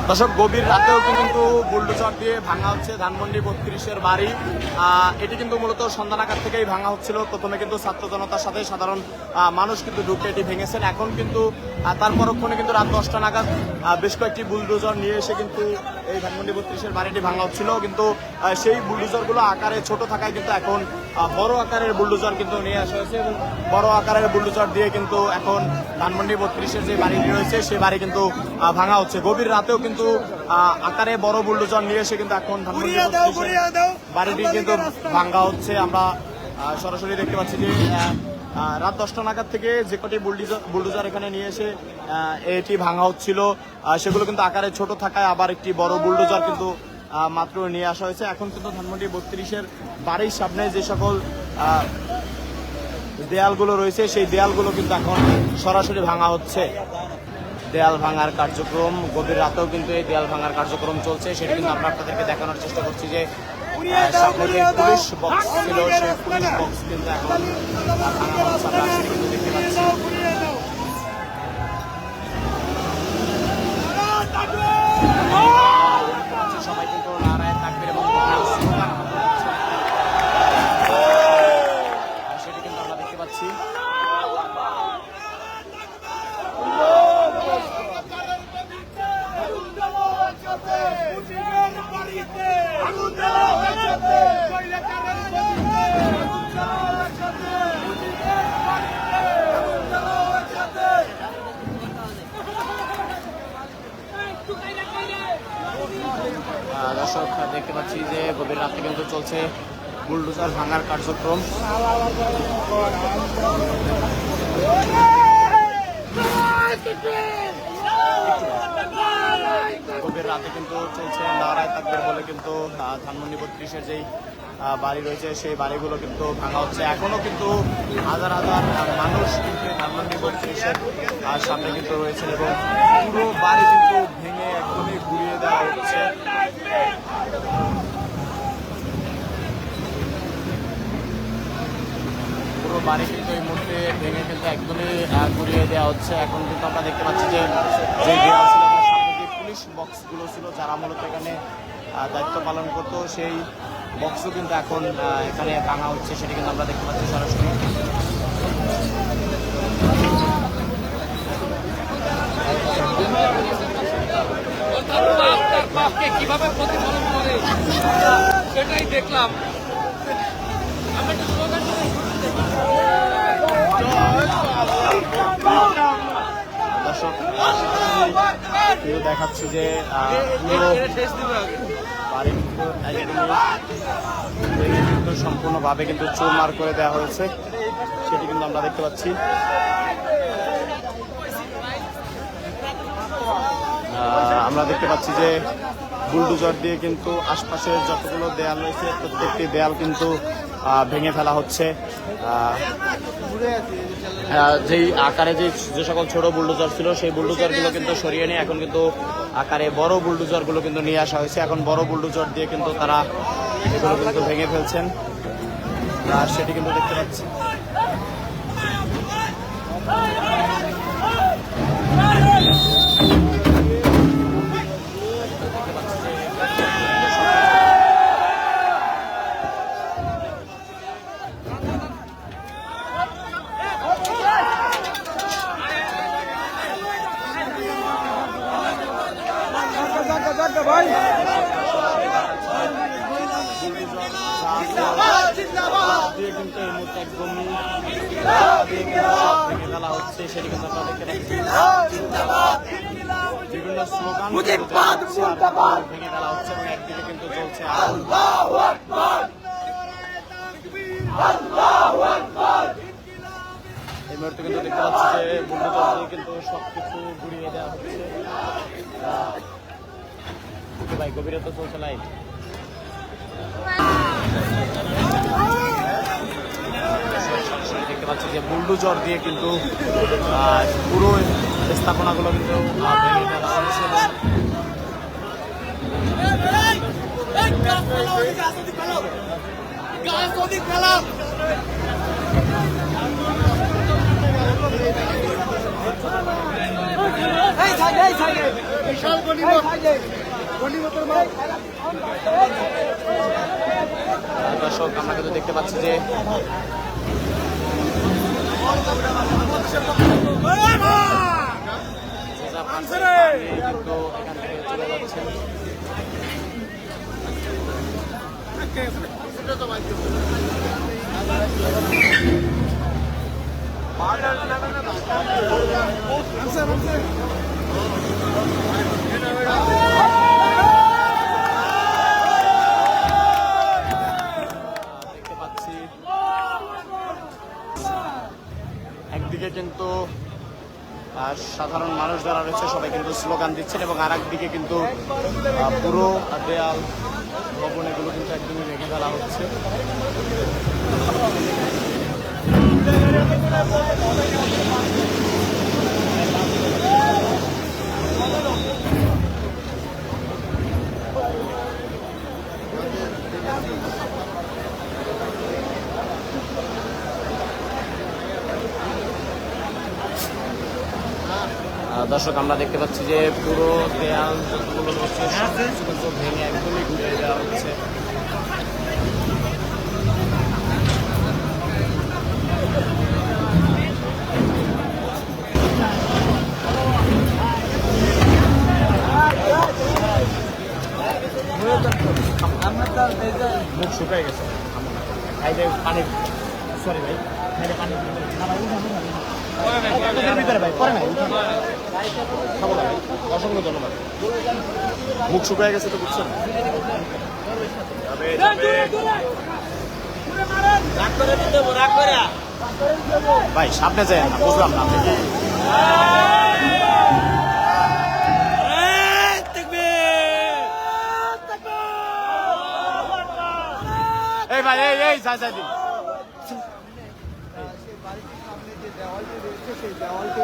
দর্শক, গভীর রাতেও কিন্তু বুলডোজার দিয়ে ভাঙা হচ্ছে ধানমন্ডি 32-এর বাড়ি। এটি কিন্তু মূলত সন্ধ্যা নাগাদ থেকেই ভাঙা হচ্ছিল। প্রথমে কিন্তু ছাত্র জনতার সাথে সাধারণ মানুষ কিন্তু ঢুকে এটি ভেঙেছেন। এখন কিন্তু তার পরক্ষণে কিন্তু রাত 10টা নাগাদ বেশ কয়েকটি বুলডোজার নিয়ে এসে কিন্তু এই ধানমন্ডি 32-এর বাড়িটি ভাঙা হচ্ছিল। কিন্তু সেই বুলডোজারগুলো আকারে ছোট থাকায় কিন্তু এখন বড় আকারের বুলডোজার কিন্তু নিয়ে আসা হয়েছে এবং বড় আকারের বুলডোজার দিয়ে কিন্তু এখন ধানমন্ডি 32-এর যে বাড়িটি রয়েছে সেই বাড়ি কিন্তু ভাঙা হচ্ছে। গভীর রাতেও কিন্তু আকারে বড় বুলডোজার নিয়ে এসে কিন্তু এখন ধানমন্ডি 32-এর বাড়িটি কিন্তু ভাঙা হচ্ছে। আমরা সরাসরি দেখতে পাচ্ছি যে রাত 10টা নাগাদ থেকে যে কটি বুলডোজার এখানে নিয়ে এসে এটি ভাঙা হচ্ছিল সেগুলো কিন্তু আকারে ছোট থাকায় আবার একটি বড় বুলডোজার কিন্তু মাত্র নিয়ে আসা হয়েছে। এখন কিন্তু ধানমন্ডি 32-এর বাড়ির সামনে যে সকল দেয়ালগুলো রয়েছে সেই দেয়ালগুলো কিন্তু এখন সরাসরি ভাঙা হচ্ছে। দেয়াল ভাঙার কার্যক্রম গভীর রাতেও কিন্তু এই দেয়াল ভাঙার কার্যক্রম চলছে। সেটা কিন্তু আমরা আপনাদেরকে দেখানোর চেষ্টা করছি যে সামনে যে পুলিশ বক্স ছিল সেই পুলিশ বক্স কিন্তু এখন ভাঙা হচ্ছে। আমরা সেটা কিন্তু দেখতে পাচ্ছি। সবাই কিন্তু নারায় থাকবে এবং সেটা কিন্তু আমরা দেখতে পাচ্ছি। দর্শক, দেখতে পাচ্ছি যে গভীর রাতে কিন্তু চলছে বুলডোজার ভাঙার কার্যক্রম। গভীর রাতে কিন্তু চলছে নারায় তাকবীর বলে কিন্তু ধানমন্ডি 32-এর যেই বাড়ি রয়েছে সেই বাড়িগুলো কিন্তু ভাঙা হচ্ছে। এখনো কিন্তু হাজার হাজার মানুষ কিন্তু ধানমন্ডি 32-এর সামনে কিন্তু রয়েছেন এবং পুরো বাড়ি কিন্তু ভেঙে একদমই ঘুরিয়ে দেওয়া হচ্ছে। পুরো বাড়ি কিন্তু এই মুহূর্তে ভেঙে কিন্তু একদমই ঘুরিয়ে দেওয়া হচ্ছে। এখন কিন্তু আমরা দেখতে পাচ্ছি যে দেওয়া ছিল এবং সামনে যে পুলিশ বক্সগুলো ছিল যারা মূলত এখানে দায়িত্ব পালন করতো সেই বক্সও কিন্তু এখন এখানে ভাঙা হচ্ছে। সেটা কিন্তু আমরা দেখতে পাচ্ছি সরাসরি। কিভাবে প্রতিফলন করে সেটাই দেখলাম। দর্শক, দেখাচ্ছি যে বাড়ি কিন্তু সম্পূর্ণভাবে কিন্তু চুরমার করে দেওয়া হয়েছে। সেটি কিন্তু আমরা দেখতে পাচ্ছি। আমরা দেখতে পাচ্ছি যে বুলডোজার দিয়ে কিন্তু আশপাশের যতগুলো দেয়াল রয়েছে প্রত্যেকটি দেয়াল কিন্তু ভেঙে ফেলা হচ্ছে। যেই আকারে যে সকল ছোট বুলডোজার ছিল সেই বুলডোজারগুলো কিন্তু সরিয়ে নিয়ে এখন কিন্তু আকারে বড় বুলডোজারগুলো কিন্তু নিয়ে আসা হয়েছে। এখন বড় বুলডোজার দিয়ে কিন্তু তারা এগুলো কিন্তু ভেঙে ফেলছেন। সেটি কিন্তু দেখতে পাচ্ছি। ভাই দিয়ে কিন্তু এই মুহূর্তে একদমই ভেঙে ফেলা হচ্ছে। সেটি কিন্তু আপনারা দেখতে পাচ্ছেন। বিভিন্ন স্লোগান ভেঙে ফেলা হচ্ছে এবং একদিকে কিন্তু চলছে এই মুহূর্তে কিন্তু দেখতে পাচ্ছি যে বুলডোজার দিয়ে কিন্তু সবকিছু ঘুরিয়ে দেওয়া হচ্ছে। ভাই গভীরে তো চলছে লাইভ। দেখতে পাচ্ছি যে বুলডোজার দিয়ে কিন্তু পুরো স্থাপনাগুলো কিন্তু ভেঙে ফেলা হচ্ছে। এই দর্শক আমরা কিন্তু দেখতে পাচ্ছি যে কিন্তু এখান থেকে চলে যাচ্ছেন। দেখতে পাচ্ছি একদিকে কিন্তু সাধারণ মানুষ যারা রয়েছে সবাই কিন্তু স্লোগান দিচ্ছেন এবং আর একদিকে কিন্তু পুরো দেয়াল ভবন এগুলো কিন্তু একদমই ভেঙে ফেলা হচ্ছে। দর্শক আমরা দেখতে পাচ্ছি যে পুরো দেয়াল যতগুলো রয়েছে সব কিছু কিন্তু ভেঙে একদমই ঘুরিয়ে দেওয়া হচ্ছে। মুখ শুকাই গেছে খাইলে পানি, সরি ভাই, খাইলে পানি ভিতরে ভাই পরে নাই খাবো না ভাই, অসংখ্য ধন্যবাদ। মুখ শুকায় গেছে তো বুঝছেন। ভাই সামনে যায় না, বুঝলাম না আপনি কি এই ভাই এই এই যাই যাই দিন দেওয়ালটি রয়েছে সেই দেওয়ালটি